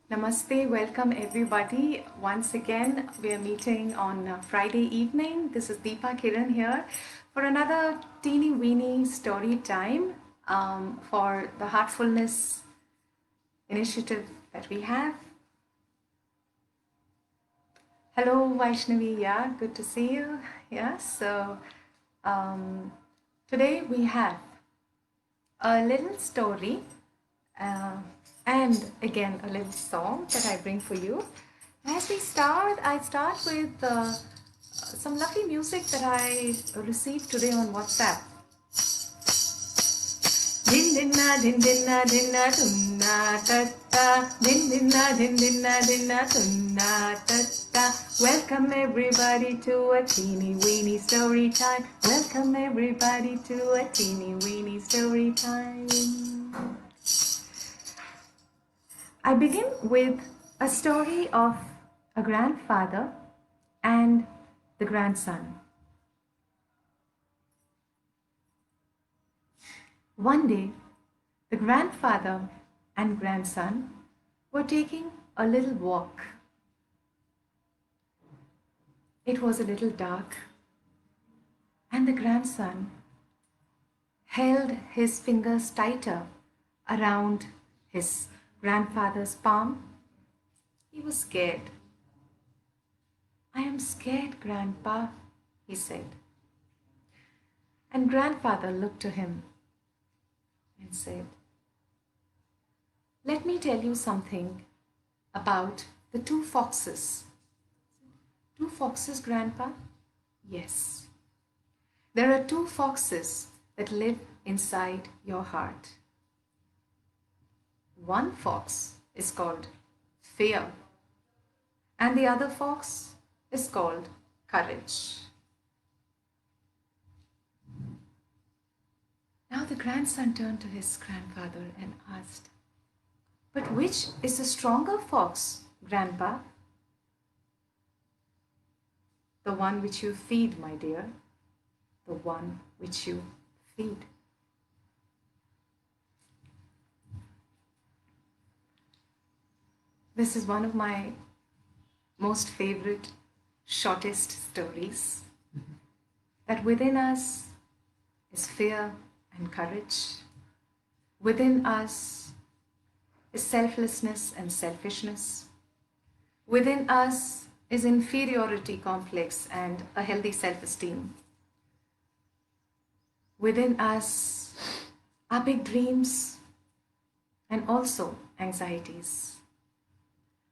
Namaste, welcome everybody. Once again, we are meeting on Friday evening. This is Deepa Kiran here for another teeny-weeny story time for the Heartfulness initiative that we have. Hello, Vaishnavi. Yeah, good to see you. Yeah, so today we have a little story and again a little song that I bring for you. As we start, I start with some lovely music that I received today on WhatsApp. Din dinna din dinna dinna tunna tatta din dinna din dinna dinna tunna tatta. Welcome everybody to a teeny weeny story time. Welcome everybody to a teeny weeny story time. I begin with a story of a grandfather and the grandson. One day, the grandfather and grandson were taking a little walk. It was a little dark, and the grandson held his fingers tighter around his grandfather's palm. He was scared. "I am scared, Grandpa," he said. And grandfather looked to him and said, "Let me tell you something about the two foxes." "Two foxes, Grandpa?" "Yes. There are two foxes that live inside your heart. One fox is called fear, and the other fox is called courage." Now the grandson turned to his grandfather and asked, "But which is the stronger fox, Grandpa?" "The one which you feed, my dear. The one which you feed." This is one of my most favorite, shortest stories. That within us is fear and courage. Within us is selflessness and selfishness. Within us is inferiority complex and a healthy self-esteem. Within us are big dreams and also anxieties.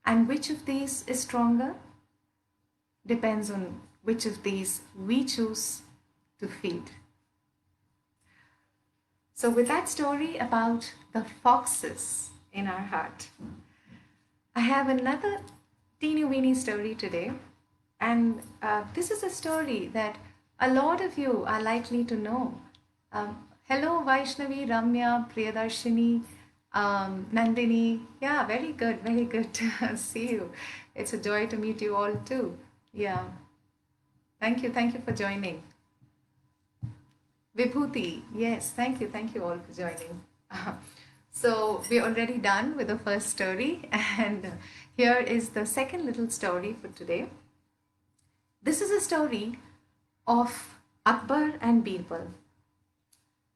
And which of these is stronger depends on which of these we choose to feed. So with that story about the foxes in our heart, I have another teeny-weeny story today. And this is a story that a lot of you are likely to know. Hello, Vaishnavi, Ramya, Priyadarshini, Nandini. Yeah, very good to see you. It's a joy to meet you all too. Yeah, thank you for joining. Vibhuti, yes, thank you all for joining. So we're already done with the first story, and here is the second little story for today. This is a story of Akbar and Birbal.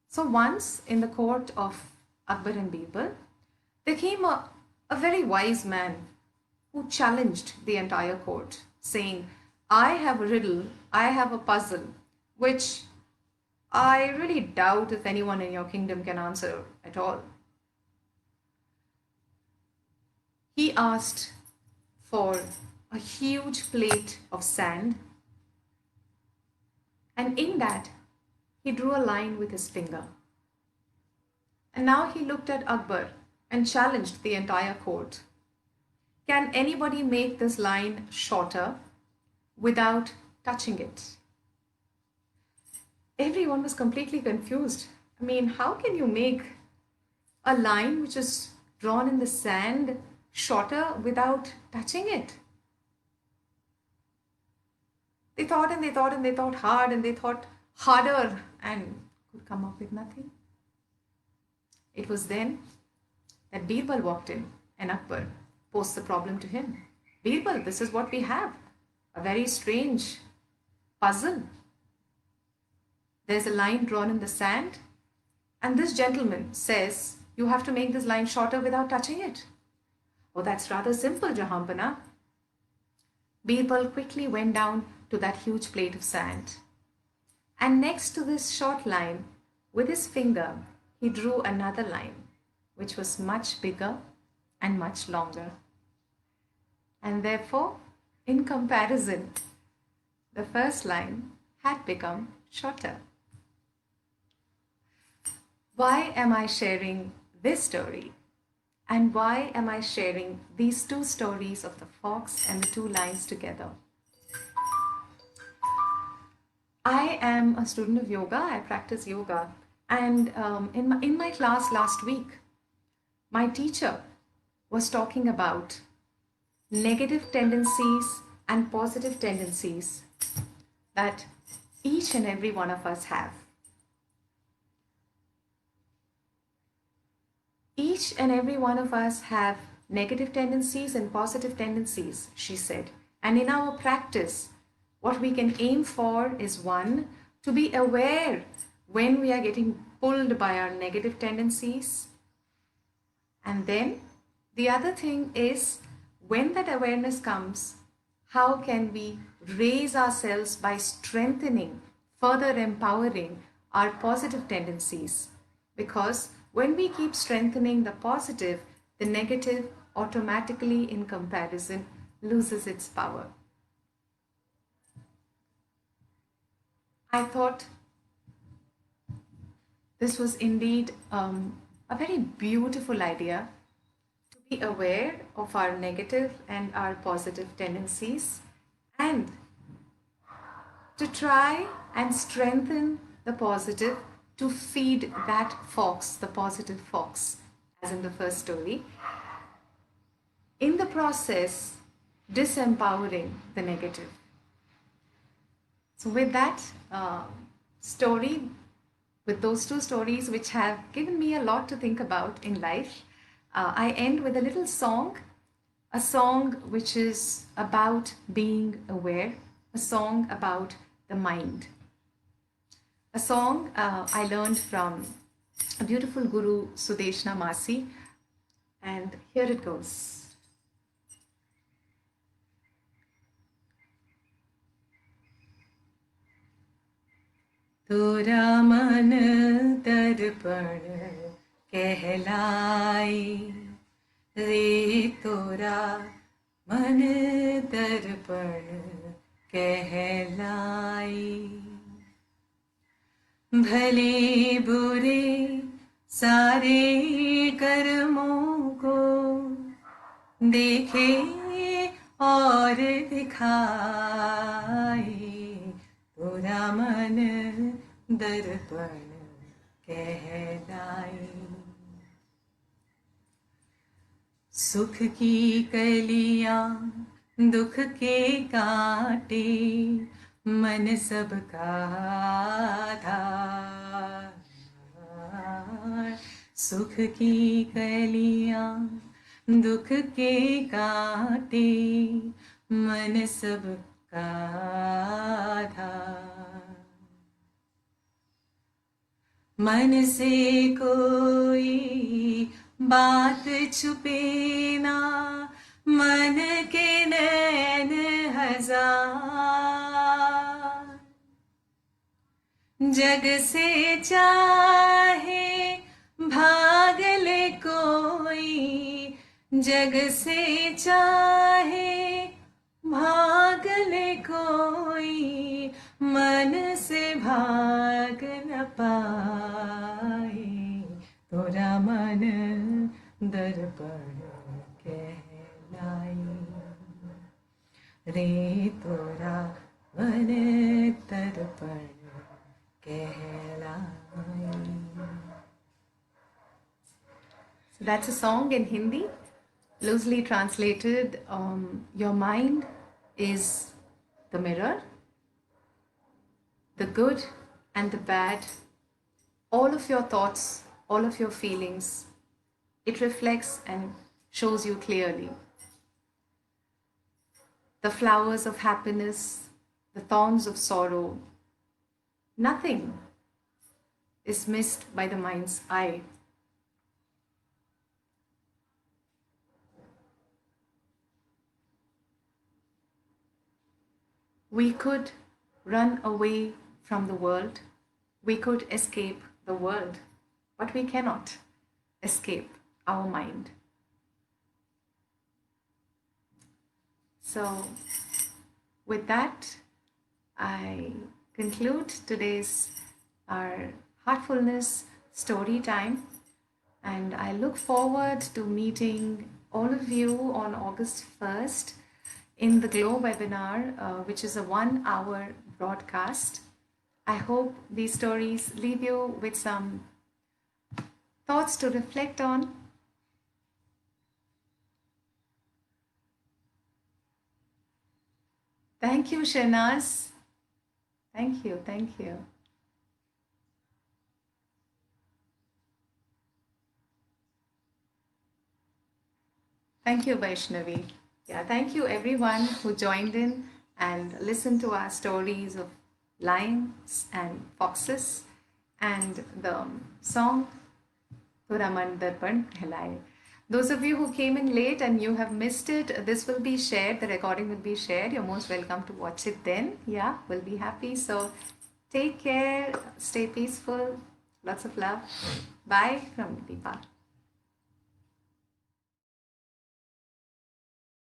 So once in the court of Akbar and Birbal, there came a very wise man who challenged the entire court, saying, "I have a riddle, I have a puzzle, which I really doubt if anyone in your kingdom can answer at all." He asked for a huge plate of sand, and in that, he drew a line with his finger. And now he looked at Akbar and challenged the entire court. "Can anybody make this line shorter without touching it?" Everyone was completely confused. I mean, how can you make a line which is drawn in the sand shorter without touching it? They thought and they thought and they thought hard and they thought harder and could come up with nothing. It was then that Birbal walked in and Akbar posed the problem to him. Birbal, this is what we have. A very strange puzzle. There's a line drawn in the sand, and this gentleman says, you have to make this line shorter without touching it. Oh, that's rather simple, Jahanpana. Birbal quickly went down to that huge plate of sand. And next to this short line, with his finger, he drew another line, which was much bigger and much longer. And therefore, in comparison, the first line had become shorter. Why am I sharing this story? And why am I sharing these two stories of the fox and the two lines together? I am a student of yoga. I practice yoga. And in my class last week, my teacher was talking about negative tendencies and positive tendencies that each and every one of us have. Each and every one of us have negative tendencies and positive tendencies, she said. And in our practice, what we can aim for is one, to be aware when we are getting pulled by our negative tendencies. And then the other thing is, when that awareness comes, how can we raise ourselves by strengthening, further empowering our positive tendencies? Because when we keep strengthening the positive, the negative automatically in comparison loses its power. I thought this was indeed a very beautiful idea, to be aware of our negative and our positive tendencies and to try and strengthen the positive, to feed that fox, the positive fox, as in the first story. In the process, disempowering the negative. So with that story, with those two stories which have given me a lot to think about in life, I end with a little song, a song which is about being aware, a song about the mind. A song I learned from a beautiful guru, Sudeshna Masi, and here it goes. तोरा मन दर्पण कहलाई रे तोरा मन दर्पण कहलाई भले बुरे सारे कर्मों को देखे और दिखाए तोरा मन दर्पण कहलाई सुख की कलियां दुख के कांटे मन सबका आधार सुख की कलियां दुख के कांटे मन सबका आधार मन से कोई बात छुपे ना मन के नैन हजार जग से चाहे भाग ले कोई जग से चाहे भाग ले कोई मन से भाग न पाए तोरा मन दर्पण कहलाई रे तोरा मन दर्पण कहलाई. So that's a song in Hindi, loosely translated. Your mind is the mirror. The good and the bad, all of your thoughts, all of your feelings, it reflects and shows you clearly. the flowers of happiness, the thorns of sorrow. Nothing is missed by the mind's eye. We could run away from the world. We could escape the world, but we cannot escape our mind. So, with that, I conclude today's our Heartfulness story time, and I look forward to meeting all of you on August 1st in the Glow webinar, which is a 1 hour broadcast. I hope these stories leave you with some thoughts to reflect on. Thank you, Shanaz. Thank you, thank you. Thank you, Vaishnavi. Yeah, thank you everyone who joined in and listened to our stories of lions and foxes and the song Thora Man Darpan Kehelaye. Those of you who came in late and you have missed it, this will be shared, the recording will be shared. You're most welcome to watch it then. Yeah, we'll be happy. So take care, stay peaceful, lots of love. Bye from Deepa.